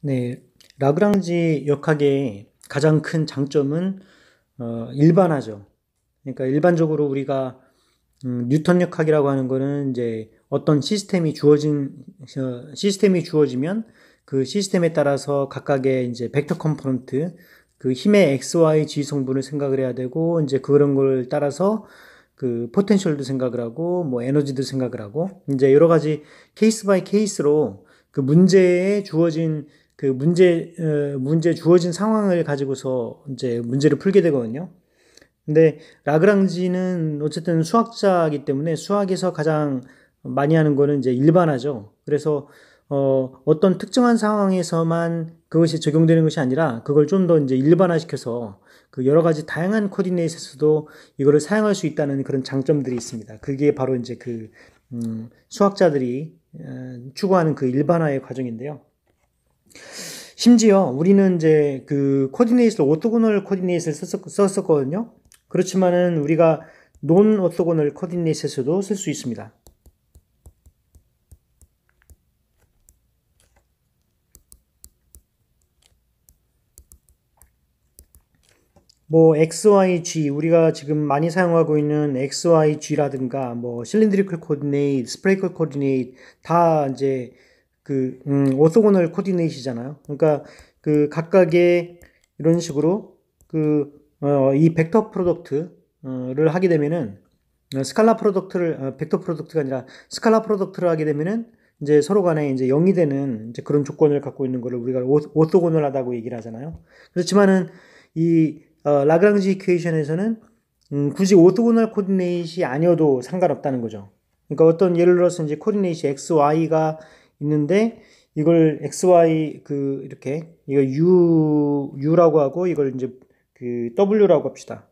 네, 라그랑지 역학의 가장 큰 장점은 일반화죠. 그러니까 일반적으로 우리가 뉴턴 역학이라고 하는 거는 이제 어떤 시스템이 주어지면 그 시스템에 따라서 각각의 이제 벡터 컴포넌트, 그 힘의 x, y, g 성분을 생각을 해야 되고 이제 그런 걸 따라서 그 포텐셜도 생각을 하고 뭐 에너지도 생각을 하고 이제 여러 가지 케이스 바이 케이스로 그 문제에 주어진 문제 주어진 상황을 가지고서 이제 문제를 풀게 되거든요. 근데 라그랑지는 어쨌든 수학자이기 때문에 수학에서 가장 많이 하는 거는 이제 일반화죠. 그래서 어떤 특정한 상황에서만 그것이 적용되는 것이 아니라 그걸 좀 더 이제 일반화시켜서 그 여러 가지 다양한 코디네이트에서도 이거를 사용할 수 있다는 그런 장점들이 있습니다. 그게 바로 이제 수학자들이 추구하는 그 일반화의 과정인데요. 심지어 우리는 이제 그 코디네이트를 오토고널 코디네이트를 썼었거든요. 그렇지만은 우리가 논 오토고널 코디네이트에서도 쓸 수 있습니다. 뭐 XYG 우리가 지금 많이 사용하고 있는 XYG라든가 뭐 실린드리컬 코디네이트, 스페리컬 코디네이트 다 이제 오토고널 코디네이트잖아요. 그러니까 그 각각의 이런 식으로 이 벡터 프로덕트를 하게 되면은 스칼라 프로덕트를 벡터 프로덕트가 아니라 스칼라 프로덕트를 하게 되면은 이제 서로 간에 이제 0이 되는 이제 그런 조건을 갖고 있는 거를 우리가 오토고널하다고 얘기를 하잖아요. 그렇지만은 이 라그랑지 이퀘이션에서는 굳이 오토고널 코디네이트이 아니어도 상관없다는 거죠. 그러니까 어떤 예를 들어서 이제 코디네이트 x, y가 있는데 이걸 x, y 이렇게 이거 u라고 하고 이걸 이제 w라고 합시다.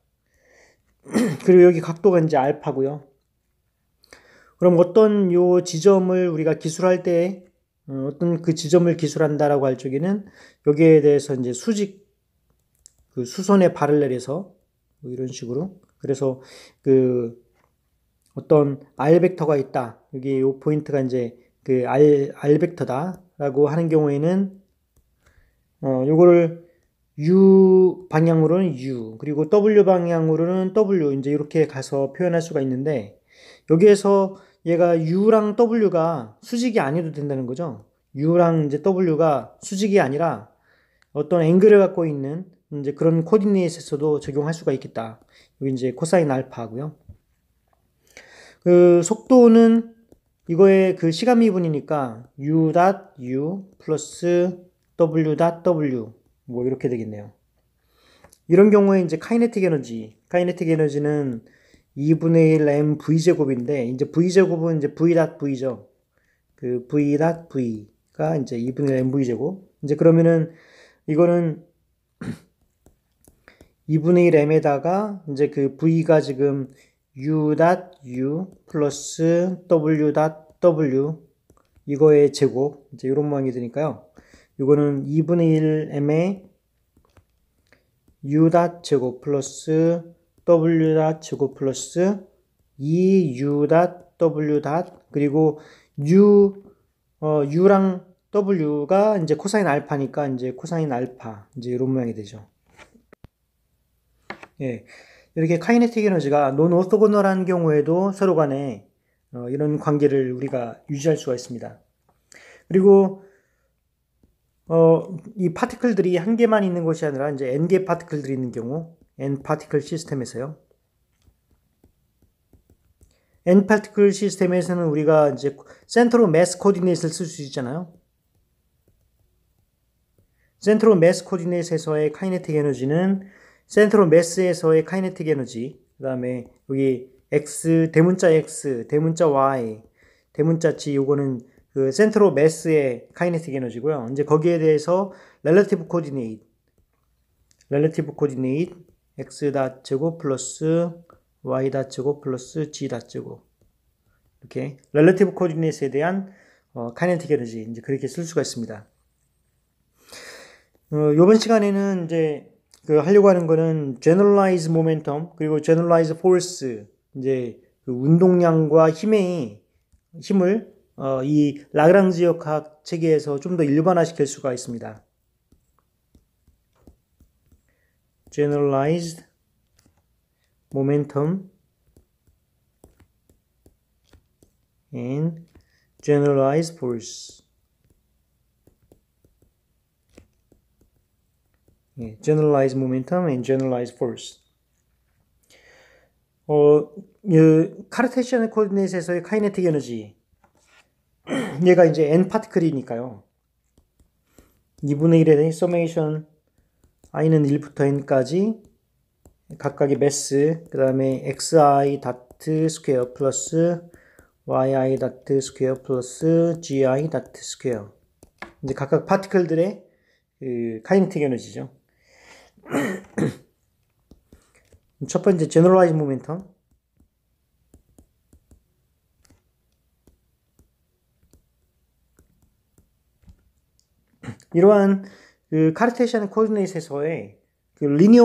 그리고 여기 각도가 이제 알파고요. 그럼 어떤 요 지점을 우리가 기술할 때 어떤 그 지점을 기술한다라고 할 적에는 여기에 대해서 이제 수선에 발을 내려서 뭐 이런 식으로 그래서 어떤 R 벡터가 있다. 여기 요 포인트가 이제 R 벡터다라고 하는 경우에는 요거를 U 방향으로는 U 그리고 W 방향으로는 W 이제 이렇게 가서 표현할 수가 있는데 여기에서 얘가 U랑 W가 수직이 아니어도 된다는 거죠. U랑 이제 W가 수직이 아니라 어떤 앵글을 갖고 있는 이제 그런 코디네이트에서도 적용할 수가 있겠다. 여기 이제 코사인 알파고요. 그 속도는 이거의 그 시간 미분이니까 u.u 플러스 w.w 뭐 이렇게 되겠네요. 이런 경우에 이제 카이네틱 에너지는 2분의 1 mv 제곱인데 이제 v 제곱은 이제 v.v죠. 그 v.v가 이제 2분의 1 mv 제곱. 이제 그러면은 이거는 2분의 1 m에다가 이제 그 v가 지금 u.u 플러스 w.w 이거의 제곱 이제 이런 모양이 되니까요. 이거는 2분의 1 m의 u 제곱 플러스 w 제곱 플러스 2u w 그리고 u랑 w가 이제 코사인 알파니까 이제 코사인 알파 이제 이런 모양이 되죠. 예. 이렇게 카이네틱 에너지가 논 오토고널한 경우에도 서로 간에 이런 관계를 우리가 유지할 수가 있습니다. 그리고 이 파티클들이 한 개만 있는 것이 아니라 이제 n개 파티클들이 있는 경우 n 파티클 시스템에서요. n 파티클 시스템에서는 우리가 이제 센트로 매스 코디네이트를 쓸 수 있잖아요. 센트로 매스 코디네이트에서의 카이네틱 에너지는 센트로 매스에서의 카이네틱 에너지, 그 다음에 여기 x, 대문자 x, 대문자 y, 대문자 g, 요거는 그 센트로 매스의 카이네틱 에너지고요. 이제 거기에 대해서 렐러티브 코디네이트 x 제곱 플러스 y 제곱 플러스 g 제곱 이렇게 렐러티브 코디네이트에 대한 카이네틱 에너지 이제 그렇게 쓸 수가 있습니다. 이번 시간에는 이제 하려고 하는 거는 generalize momentum 그리고 generalize force 이제 그 운동량과 힘을 이 라그랑지 역학 체계에서 좀 더 일반화시킬 수가 있습니다. generalized momentum and generalized force. generalized momentum and generalized force. 카르테시안 코디네이트에서의 카이네틱 에너지. 얘가 이제 n 파티클이니까요. 2분의 1의 서메이션 i는 1부터 n까지 각각의 매스, 그 다음에 xi 다트 스퀘어 플러스 yi 다트 스퀘어 플러스 gi 다트 스퀘어. 이제 각각 파티클들의 그 카이네틱 에너지죠. 첫 번째 generalized momentum. 이러한 그 카르테시안 코디네이트에서의 그 리니어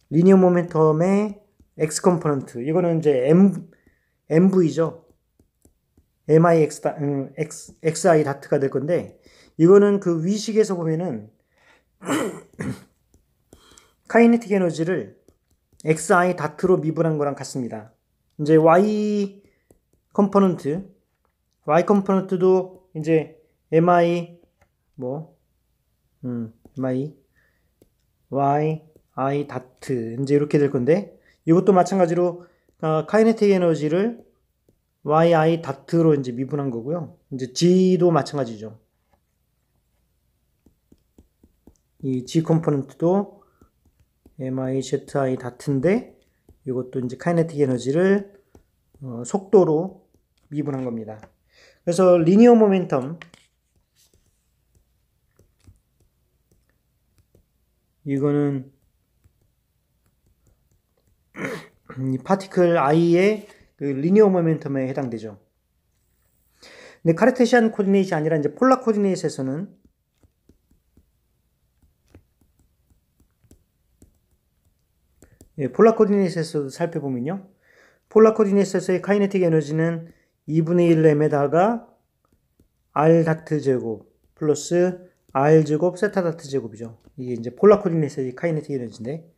모멘텀의 x 컴포넌트. 이거는 이제 mv죠. xi 다트가 될 건데, 이거는 그 위식에서 보면은 카이네틱 에너지를 xi 다트로 미분한 거랑 같습니다. 이제 y 컴포넌트도 이제 mi mi y i 다트 이제 이렇게 될 건데, 이것도 마찬가지로 카이네틱 에너지를 yi 다트로 이제 미분한 거고요. 이제 g도 마찬가지죠. 이 g 컴포넌트도 mi zi 다트인데, 이것도 이제 카이네틱 에너지를 속도로 미분한 겁니다. 그래서 리니어 모멘텀, 이거는 이 파티클 i의 그 리니어 모멘텀에 해당되죠. 근데 카르테시안 코디네이트이 아니라 이제 폴라 코디네이트에서는 폴라 코디네이트에서 살펴보면요, 폴라 코디네이트에서의 카이네틱 에너지는 2분의 1 m에다가 r 다트 제곱 플러스 r 제곱 세타 다트 제곱이죠. 이게 이제 폴라 코디네이트의 카이네틱 에너지인데,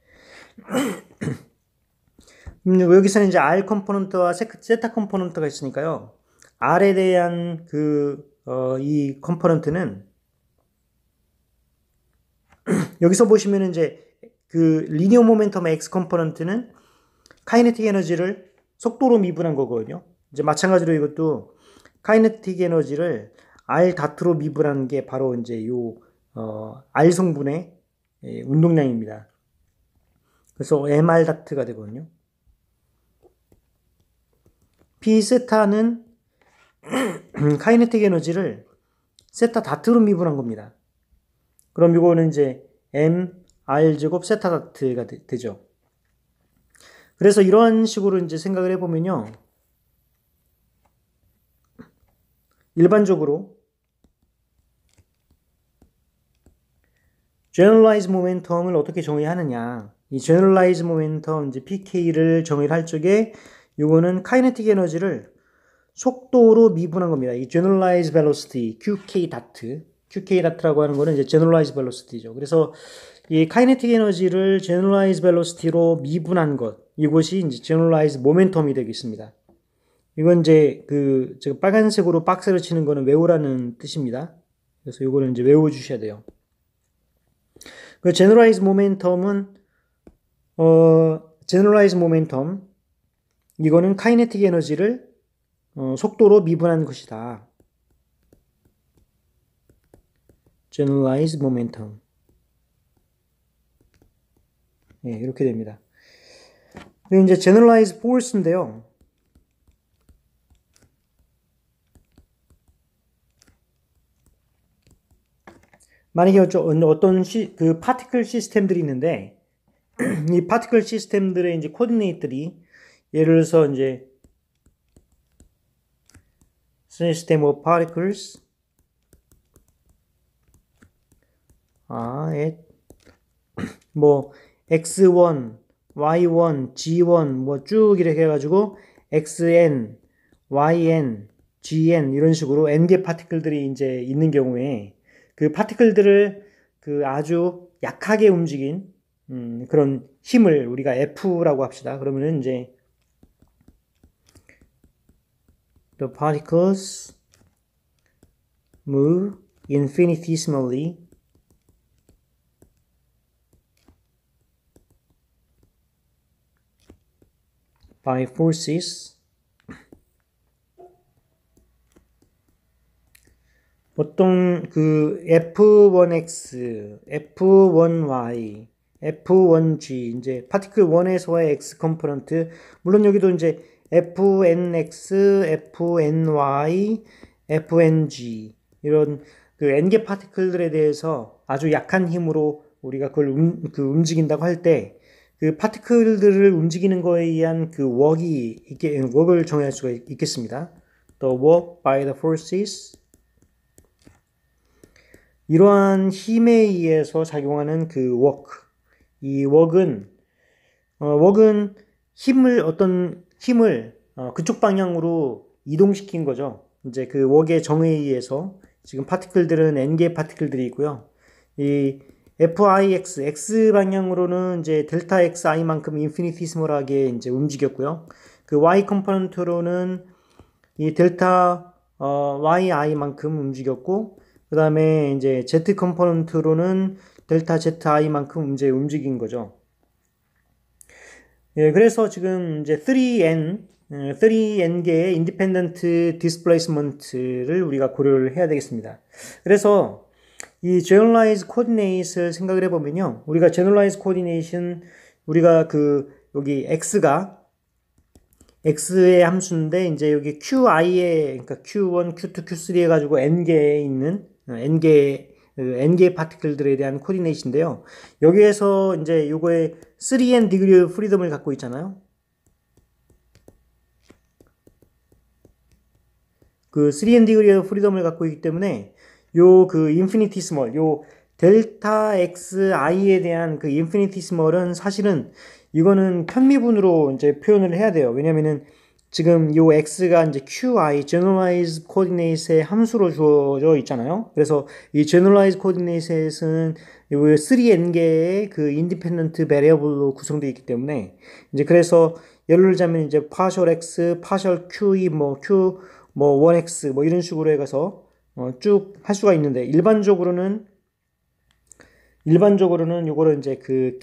여기서는 이제 r 컴포넌트와 세타 컴포넌트가 있으니까요. r에 대한 이 컴포넌트는 여기서 보시면 이제 그 리니어 모멘텀의 x 컴포넌트는 카이네틱 에너지를 속도로 미분한 거거든요. 이제 마찬가지로 이것도 카이네틱 에너지를 r 다트로 미분한 게 바로 이제 요 r 성분의 운동량입니다. 그래서 mr 다트가 되거든요. p 세타는 카이네틱 에너지를 세타 다트로 미분한 겁니다. 그럼 이거는 이제 mr 제곱 세타 다트가 되죠. 그래서 이런 식으로 이제 생각을 해보면요, 일반적으로 generalized momentum을 어떻게 정의하느냐, 이 generalized momentum 이제 pk를 정의를 할 적에 이거는 카이네틱 에너지를 속도로 미분한 겁니다. 이 generalized velocity qk 다트라고 하는 거는 이제 generalized velocity죠. 그래서 이 카이네틱 에너지를 generalized velocity로 미분한 것, 이것이 이제 generalized momentum이 되겠습니다. 이건 이제 제가 빨간색으로 박스를 치는 거는 외우라는 뜻입니다. 그래서 이거는 이제 외워 주셔야 돼요. 그 generalized momentum은 generalized momentum, 이거는 카이네틱 에너지를 속도로 미분한 것이다. generalized momentum. 이렇게 됩니다. 그리고 이제 generalized force인데요. 만약에 어떤 그 파티클 시스템들이 있는데, 이 파티클 시스템들의 이제 코디네이트들이, 예를 들어서 이제 system of particles at x1, y1, g1 쭉 이렇게 해가지고 xn, yn, GN 이런 식으로 N개 파티클들이 이제 있는 경우에 그 파티클들을 그 아주 약하게 움직인 그런 힘을 우리가 F라고 합시다. 그러면은 이제 the particles move infinitesimally by forces 보통 그 F1x, F1y, F1g 이제 파티클 1에서의 x 컴포넌트 물론 여기도 이제 FNX, FNY, FNG 이런 그 n개 파티클들에 대해서 아주 약한 힘으로 우리가 그걸 움직인다고 할 때 그 파티클들을 움직이는 거에 의한 그 웍을 정의할 수가 있겠습니다. The work by the forces 이러한 힘에 의해서 작용하는 그 이 웍은 어떤 힘을 그쪽 방향으로 이동시킨 거죠. 이제 그 웍의 정에 의해서 지금 파티클들은 n개 파티클들이 있고요. 이 FIX, X 방향으로는 이제 델타 XI만큼 인피니티스멀하게 이제 움직였고요. 그 Y 컴포넌트로는 이 델타 YI만큼 움직였고, 그 다음에 이제 Z 컴포넌트로는 델타 ZI만큼 이제 움직인 거죠. 예, 그래서 지금 이제 3N개의 인디펜던트 디스플레이스먼트를 우리가 고려를 해야 되겠습니다. 그래서 이 generalized coordinate을 생각을 해보면요. 우리가 generalized coordinate은 우리가 여기 x의 함수인데 이제 여기 qi에 그러니까 q1, q2, q3 해가지고 n개에 있는 n개 파티클들에 대한 코디네이트인데요. 여기에서 이제 요거에 3n degree of freedom을 갖고 있잖아요. 그 3n degree of freedom을 갖고 있기 때문에 요 infinitesimal, 요 델타 xi에 대한 그 infinitesimal은 사실은 이거는 편미분으로 이제 표현을 해야 돼요. 왜냐면은 지금 요 x가 이제 qi, generalized coordinate의 함수로 주어져 있잖아요. 그래서 이 generalized coordinate에서는 요 3n개의 그 independent variable로 구성되어 있기 때문에 이제 그래서 예를 들자면 이제 partial x, partial qe, q, 1x 이런 식으로 해가서 쭉 할 수가 있는데 일반적으로는 요거를 이제 그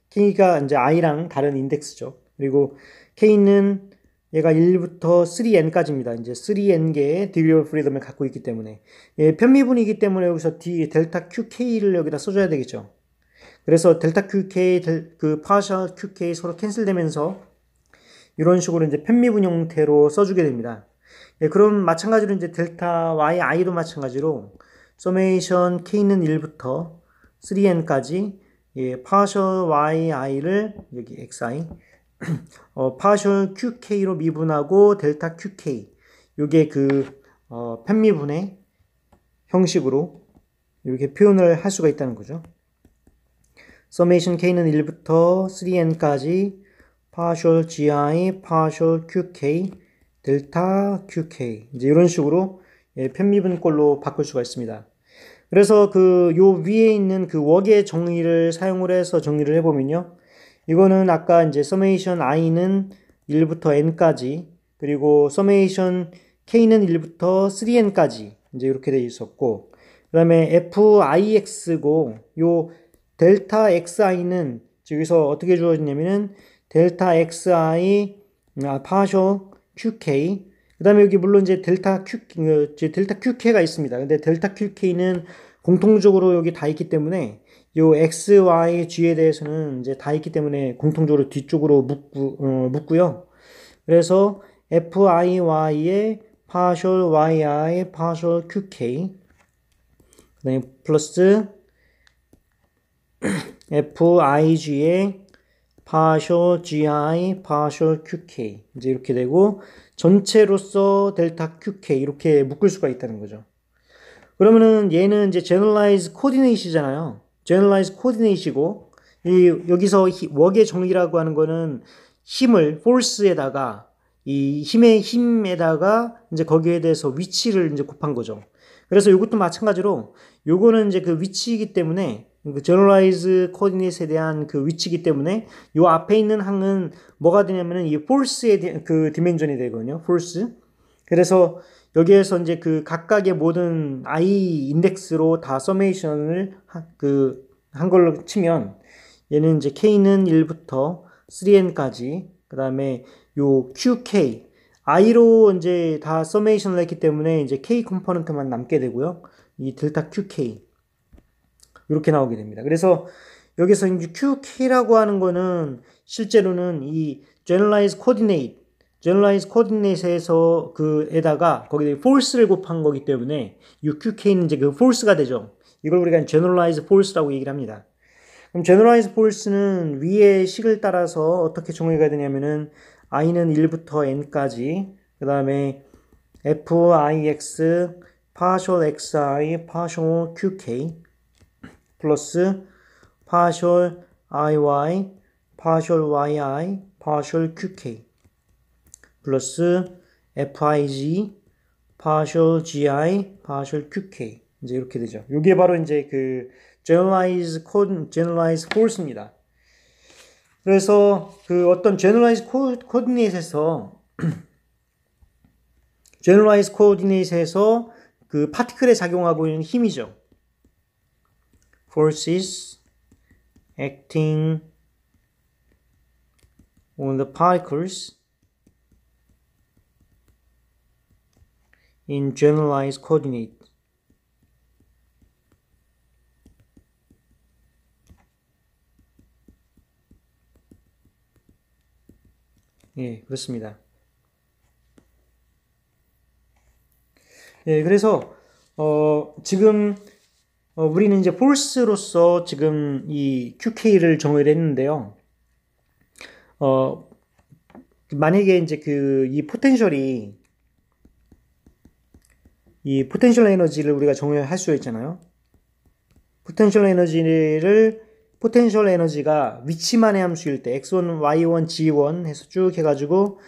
K가 이제 i랑 다른 인덱스죠. 그리고 K는 얘가 1부터 3n까지입니다. 이제 3n개의 degree of freedom을 갖고 있기 때문에 편미분이기 때문에 여기서 델타 QK를 여기다 써줘야 되겠죠. 그래서 델타 QK, 그 partial QK 서로 캔슬되면서 이런 식으로 이제 편미분 형태로 써주게 됩니다. 그럼 마찬가지로 이제 델타 YI도 마찬가지로 summation K는 1부터 3n까지 partial YI를 여기 XI partial QK로 미분하고 델타 QK 요게 편미분의 형식으로 이렇게 표현을 할 수가 있다는 거죠. summation K는 1부터 3n까지 partial GI, partial QK, 델타 QK 이제 이런 식으로 편미분꼴로 바꿀 수가 있습니다. 그래서 요 위에 있는 그 웍의 정의를 사용을 해서 정리를 해보면요. 이거는 아까 이제 summation i는 1부터 n까지 그리고 summation k는 1부터 3n까지 이제 이렇게 되어 있었고 그 다음에 fix고 요 델타 xi는 여기서 어떻게 주어졌냐면은 델타 xi partial qk 그 다음에 여기 물론 이제 델타 qk가 있습니다. 근데 델타 qk는 공통적으로 여기 다 있기 때문에 요 x, y, g에 대해서는 이제 다 있기 때문에 공통적으로 뒤쪽으로 묶고요. 그래서 fiy의 partial yi, partial qk 그 다음에 플러스 fig의 partial gi, partial qk 이제 이렇게 되고 전체로서 델타 qk 이렇게 묶을 수가 있다는 거죠. 그러면은 얘는 이제 generalized coordinate이잖아요. generalized coordinate이고 여기서 웍의 정의라고 하는 거는 힘을 force에다가 이 힘에다가 이제 거기에 대해서 위치를 이제 곱한 거죠. 그래서 이것도 마찬가지로 요거는 이제 그 위치이기 때문에 그 generalize coordinate에 대한 그 위치이기 때문에 요 앞에 있는 항은 뭐가 되냐면은 이 force의 그 디멘전이 되거든요. force. 그래서 여기에서 이제 그 각각의 모든 i 인덱스로 다 서메이션을 한 걸로 치면 얘는 이제 k는 1부터 3n까지 그 다음에 요 qk i로 이제 다 서메이션을 했기 때문에 이제 k 컴포넌트만 남게 되고요. 이 델타 qk 이렇게 나오게 됩니다. 그래서 여기서 이제 qk라고 하는 거는 실제로는 이 generalized coordinate에서 그에다가 거기에 force를 곱한 거기 때문에 이 qk는 이제 그 force가 되죠. 이걸 우리가 generalized force라고 얘기를 합니다. 그럼 generalized force는 위의 식을 따라서 어떻게 정의가 되냐면은 i는 1부터 n까지 그 다음에 fix partial xi partial qk 플러스 partial iy partial yi partial qk 플러스 fig partial gi partial qk 이제 이렇게 되죠. 이게 바로 이제 그 generalized force입니다. 그래서 그 어떤 generalized coordinate에서 그 파티클에 작용하고 있는 힘이죠. forces acting on the particles in generalized coordinate. 예, 그렇습니다. 예, 그래서 지금 우리는 이제 force로서 지금 이 QK를 정의를 했는데요. 만약에 이제 이 포텐셜 에너지를 우리가 정의할 수 있잖아요. 포텐셜 에너지가 위치만의 함수일 때 x1, y1, g1 해서 쭉 해가지고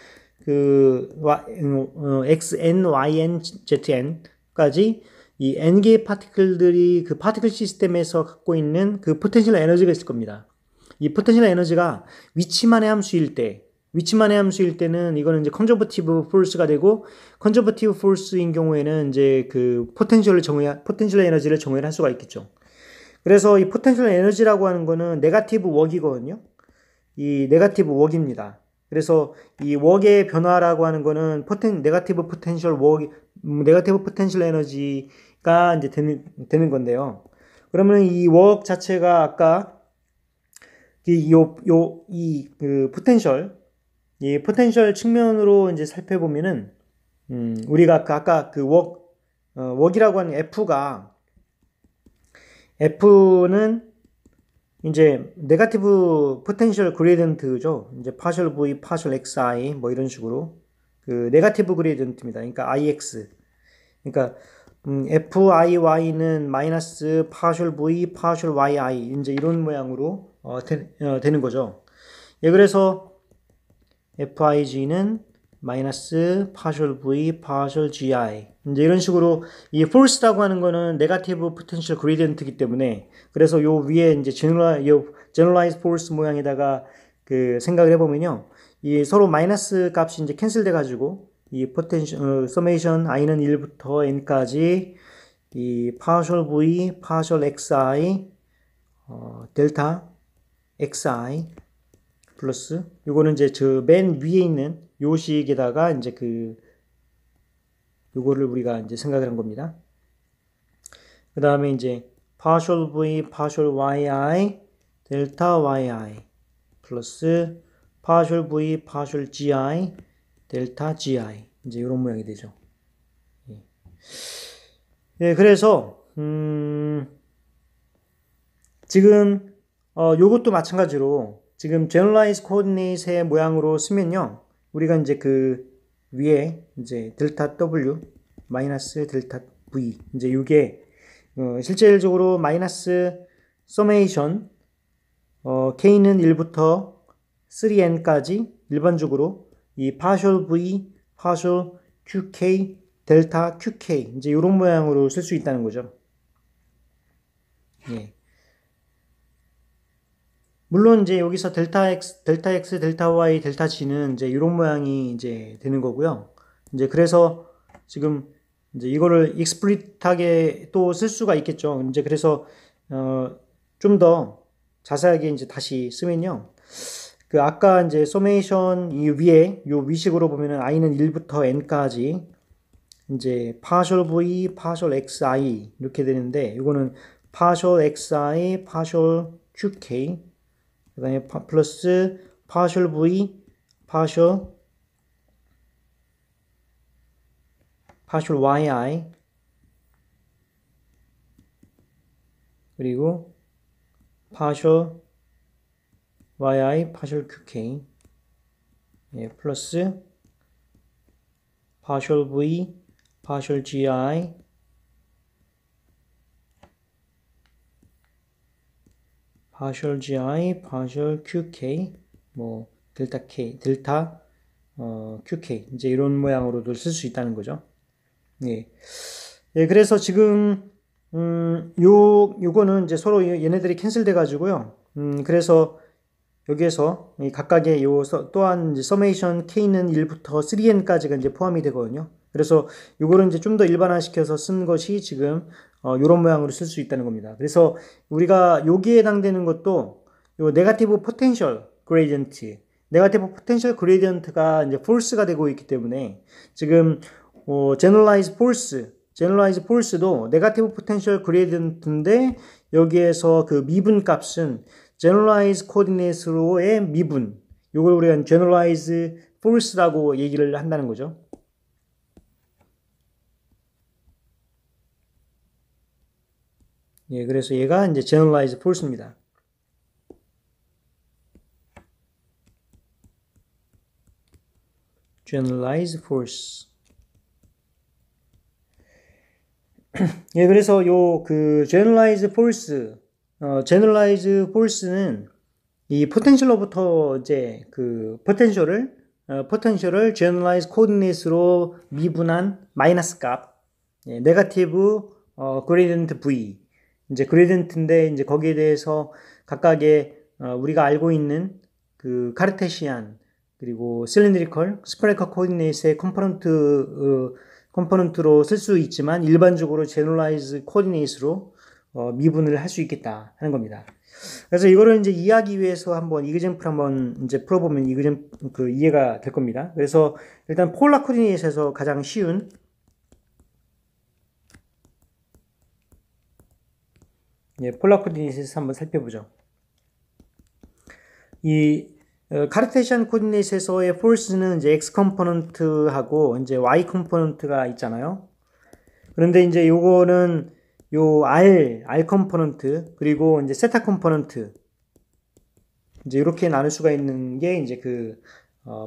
xn, yn, zn까지 이 n개의 파티클들이 그 파티클 시스템에서 갖고 있는 그 포텐셜 에너지가 있을 겁니다. 이 포텐셜 에너지가 위치만의 함수일 때는 이거는 이제 컨저버티브 포스가 되고 컨저버티브 포스인 경우에는 이제 그 포텐셜 에너지를 정의를 할 수가 있겠죠. 그래서 이 포텐셜 에너지라고 하는 거는 네거티브 웍이거든요. 이 네거티브 웍입니다. 그래서 이 웍의 변화라고 하는 거는 네거티브 포텐셜 에너지가 이제 되는 건데요. 그러면 이 웍 자체가 아까 이 포텐셜 측면으로 이제 살펴보면은 우리가 아까 그 웍이라고 하는 F는 이제 네거티브 포텐셜 그레디언트죠. 이제 파셜 V, 파셜 XI 뭐 이런 식으로 그 네거티브 그레디언트입니다. 그러니까 IX. 그러니까 FIY는 마이너스 파셜 V, 파셜 YI 이제 이런 모양으로 되는 거죠. 예, 그래서 FIG는 마이너스 파셜 V, 파셜 GI 이제 이런 식으로 이 force라고 하는 거는 네거티브 포텐셜 그레디언트이기 때문에 그래서 요 위에 이제 generalized force 모양에다가 그 생각을 해보면요. 이 서로 마이너스 값이 이제 캔슬 돼가지고 이 포텐셜 서메이션 i는 1부터 n까지 이 partial v, partial xi 델타 xi 플러스 요거는 이제 저 맨 위에 있는 요 식에다가 이제 요거를 우리가 이제 생각을 한 겁니다. 그 다음에 이제 partial v, partial yi 델타 yi 플러스 partial v, partial gi 델타 gi 이제 이런 모양이 되죠. 예, 그래서 지금 요것도 마찬가지로 지금 generalized coordinate의 모양으로 쓰면요. 우리가 이제 그 위에 이제 델타 w 마이너스 델타 v 이제 요게 실질적으로 마이너스 서메이션 k는 1부터 3n까지 일반적으로 이 partial v, partial qk, 델타 qk 이제 이런 모양으로 쓸 수 있다는 거죠. 예. 물론 이제 여기서 델타 x, 델타 y, 델타 g는 이제 이런 모양이 이제 되는 거고요. 이제 그래서 지금 이제 이거를 익스플리트하게 또 쓸 수가 있겠죠. 이제 그래서 좀 더 자세하게 이제 다시 쓰면요. 그 아까 이제 소메이션 이 위에 요 위식으로 보면은 i는 1부터 n까지 이제 partial v, partial xi 이렇게 되는데 이거는 partial xi, partial qk 그 다음에 플러스 partial v, partial yi 그리고 partial yi, partial qk 예, 플러스 partial v, partial gi partial gi, partial qk 뭐 델타 k, 델타 qk 이제 이런 모양으로도 쓸 수 있다는 거죠. 예. 예, 그래서 지금 요거는 이제 서로 얘네들이 캔슬돼 가지고요. 그래서 여기에서 각각의 요 또한 이제 서메이션 k는 1부터 3n까지가 이제 포함이 되거든요. 그래서 요거를 이제 좀 더 일반화시켜서 쓴 것이 지금 요런 모양으로 쓸 수 있다는 겁니다. 그래서 우리가 여기에 해당되는 것도 요 네거티브 포텐셜 그레디언트, 네거티브 포텐셜 그레디언트가 이제 false가 되고 있기 때문에 지금 generalized force도 네거티브 포텐셜 그레디언트인데 여기에서 그 미분 값은 generalized coordinate로의 미분, 요걸 우리가 generalized force라고 얘기를 한다는 거죠. 예, 그래서 얘가 이제 generalized force입니다. generalized force. 예, 그래서 요 그 generalized force는 이 포텐셜로부터 이제 그 포텐셜을 generalized coordinate로 미분한 마이너스 값, 예, 네거티브 그레디언트 v 이제 그레디언트인데 이제 거기에 대해서 각각의 우리가 알고 있는 그 카르테시안 그리고 실린드리컬, 스페리컬 코디네이트의 컴포넌트로 쓸 수 있지만 일반적으로 제너럴라이즈 코디네이트로 미분을 할 수 있겠다 하는 겁니다. 그래서 이거를 이제 이해하기 위해서 한번 이그젠플 한번 이제 풀어보면 그 이해가 될 겁니다. 그래서 일단 폴라 코디네이트에서 가장 쉬운 예, 폴라 코디네이트에서 한번 살펴보죠. 이 카르테시안 코디네이트에서의 force는 이제 x 컴포넌트하고 이제 y 컴포넌트가 있잖아요. 그런데 이제 요거는 요 r 컴포넌트 그리고 이제 세타 컴포넌트 이제 이렇게 나눌 수가 있는 게 이제 그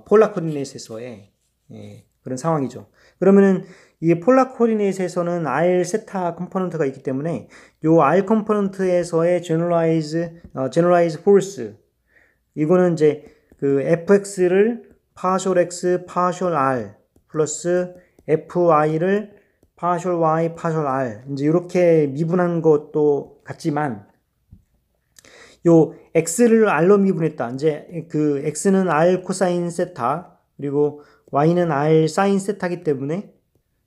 폴라 코디네이트에서의 예, 그런 상황이죠. 그러면은 이 폴라 코디네이트에서는 r 세타 컴포넌트가 있기 때문에 요 r 컴포넌트에서의 generalized force 이거는 이제 그 fx를 partial x, partial r 플러스 fy를 partial y, partial r 이제 이렇게 미분한 것도 같지만 요 x를 r로 미분했다. 이제 그 x는 r 코사인 세타 그리고 y는 r 사인 세타이기 때문에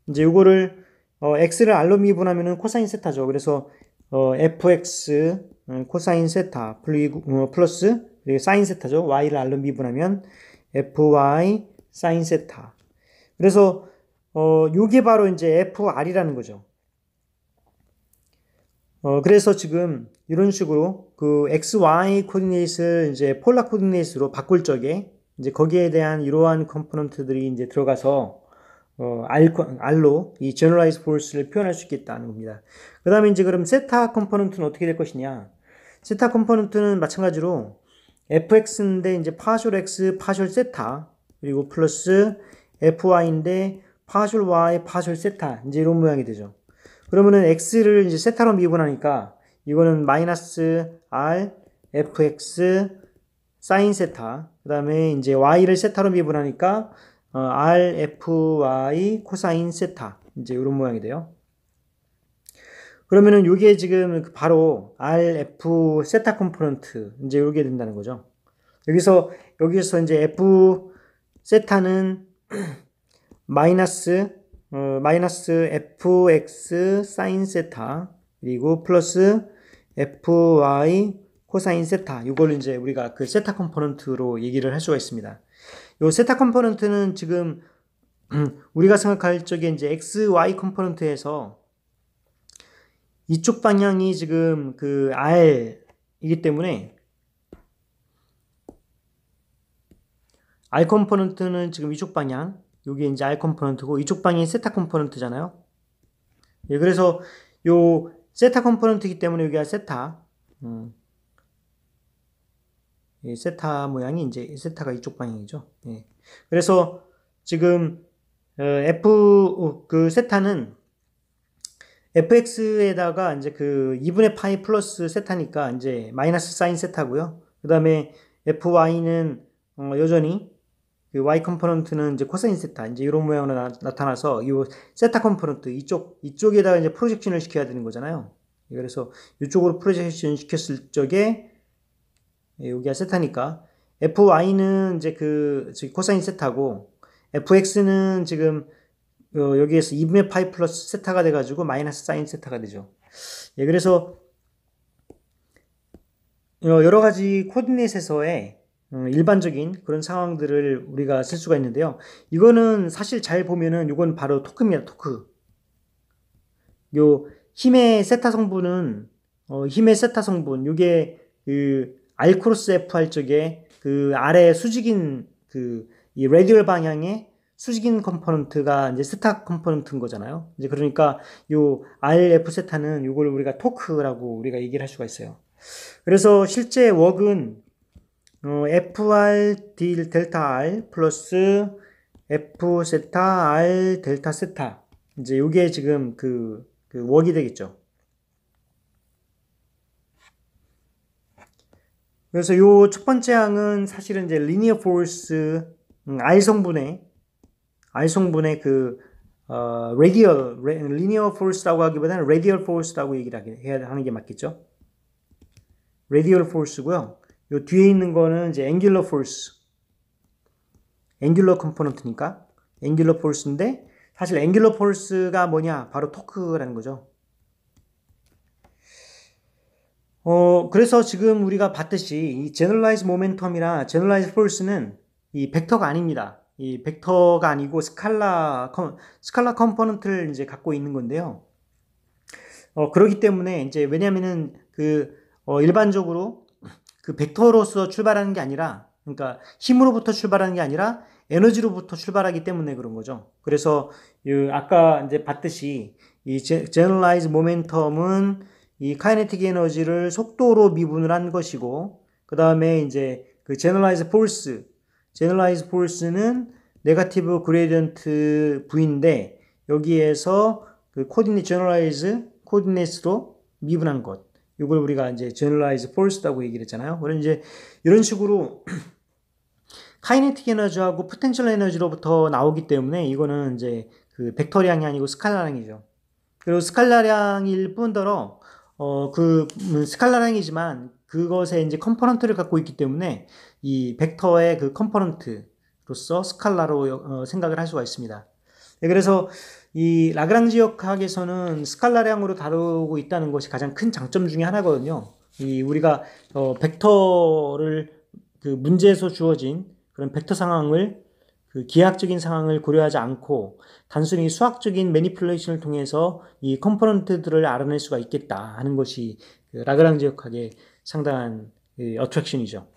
이제 요거를 x를 r로 미분하면은 코사인 세타죠. 그래서 fx 코사인 세타 플러스 사인 세타죠. y를 r로 미분하면 fy 사인 세타. 그래서 요게 바로 이제 fr이라는 거죠. 그래서 지금 이런 식으로 그 xy 코디네이트를 이제 폴라 코디네이트로 바꿀 적에 이제 거기에 대한 이러한 컴포넌트들이 이제 들어가서 r로 이 generalized force를 표현할 수 있겠다는 겁니다. 그 다음에 이제 그럼 세타 컴포넌트는 어떻게 될 것이냐? 세타 컴포넌트는 마찬가지로 fx인데 이제 partial x, partial 세타 그리고 플러스 fy인데 partial y, partial 세타 이제 이런 모양이 되죠. 그러면은 x를 이제 세타로 미분하니까 이거는 마이너스 r fx 사인 세타, 그 다음에 이제 y를 세타로 미분하니까 rfy 코사인 세타, 이제 이런 모양이 돼요. 그러면은 이게 지금 바로 rf 세타 컴포넌트, 이제 이렇게 된다는 거죠. 여기서 이제 f 세타는 마이너스 fx 사인 세타, 그리고 플러스 fy 코사인 세타, 이걸 이제 우리가 그 세타 컴포넌트로 얘기를 할 수가 있습니다. 요 세타 컴포넌트는 지금 우리가 생각할 적에 이제 x, y 컴포넌트에서 이쪽 방향이 지금 그 r이기 때문에 r 컴포넌트는 지금 이쪽 방향, 여기 이제 r 컴포넌트고 이쪽 방향이 세타 컴포넌트잖아요. 예, 그래서 요 세타 컴포넌트이기 때문에 여기가 세타, 예, 세타 모양이 이제 세타가 이쪽 방향이죠. 예. 그래서 지금 그 세타는 fx에다가 이제 그 2분의 파이 플러스 세타니까 이제 마이너스 사인 세타고요. 그 다음에 fy는 여전히 그 y 컴포넌트는 이제 코사인 세타, 이제 이런 모양으로 나타나서 이 세타 컴포넌트 이쪽에다가 이제 프로젝션을 시켜야 되는 거잖아요. 그래서 이쪽으로 프로젝션 시켰을 적에 여기가 세타니까 fy는 이제 그 코사인 세타고 fx는 지금 여기에서 2분의 파이 플러스 세타가 돼가지고 마이너스 사인 세타가 되죠. 예, 그래서 여러 가지 코디네이트에서의 일반적인 그런 상황들을 우리가 쓸 수가 있는데요. 이거는 사실 잘 보면은 이건 바로 토크입니다. 토크. 요 힘의 세타 성분은 힘의 세타 성분 요게 그 R 크로스 F 할 적에 그 아래 수직인 그 이 레디얼 방향의 수직인 컴포넌트가 이제 세타 컴포넌트인 거잖아요. 이제 그러니까 요 RF 세타는 요걸 우리가 토크라고 우리가 얘기를 할 수가 있어요. 그래서 실제 웍은 FR 델타 R 플러스 F 세타 R 델타 세타, 이제 요게 지금 그 웍이 되겠죠. 그래서 요 첫 번째 항은 사실은 이제 리니어 포스 R 성분의 그 리니어 포스라고 하기보다는 레디얼 포스라고 얘기를 해야 하는 게 맞겠죠. 레디얼 포스고요. 요 뒤에 있는 거는 이제 앵귤러 포스, 앵귤러 컴포넌트니까 앵귤러 포스인데, 사실 앵귤러 포스가 뭐냐? 바로 토크라는 거죠. 그래서 지금 우리가 봤듯이 이 제너럴라이즈 모멘텀이나 제너럴라이즈 포스는 이 벡터가 아닙니다. 이 벡터가 아니고 스칼라 컴포넌트를 이제 갖고 있는 건데요. 그렇기 때문에 이제 왜냐면은 일반적으로 그 벡터로서 출발하는 게 아니라, 그러니까 힘으로부터 출발하는 게 아니라 에너지로부터 출발하기 때문에 그런 거죠. 그래서 아까 이제 봤듯이 이 제너럴라이즈 모멘텀은 이 카이네틱 에너지를 속도로 미분을 한 것이고, 그 다음에 이제 그 제너럴라이즈 포스는 네거티브 그레디언트 V인데, 여기에서 그 제너럴라이즈 코디네이트로 미분한 것, 이걸 우리가 이제 제너럴라이즈 포스라고 얘기를 했잖아요. 그럼 이제 이런 식으로 카이네틱 에너지하고 포텐셜 에너지로부터 나오기 때문에 이거는 이제 그 벡터량이 아니고 스칼라량이죠. 그리고 스칼라량일 뿐더러 스칼라량이지만 그것에 이제 컴포넌트를 갖고 있기 때문에 이 벡터의 그 컴포넌트로서 스칼라로 생각을 할 수가 있습니다. 네, 그래서 이 라그랑지 역학에서는 스칼라량으로 다루고 있다는 것이 가장 큰 장점 중에 하나거든요. 우리가 벡터를 그 문제에서 주어진 그런 벡터 상황을, 그 기하학적인 상황을 고려하지 않고 단순히 수학적인 매니플레이션을 통해서 이 컴포넌트들을 알아낼 수가 있겠다 하는 것이 그 라그랑지 역학의 상당한 어트랙션이죠.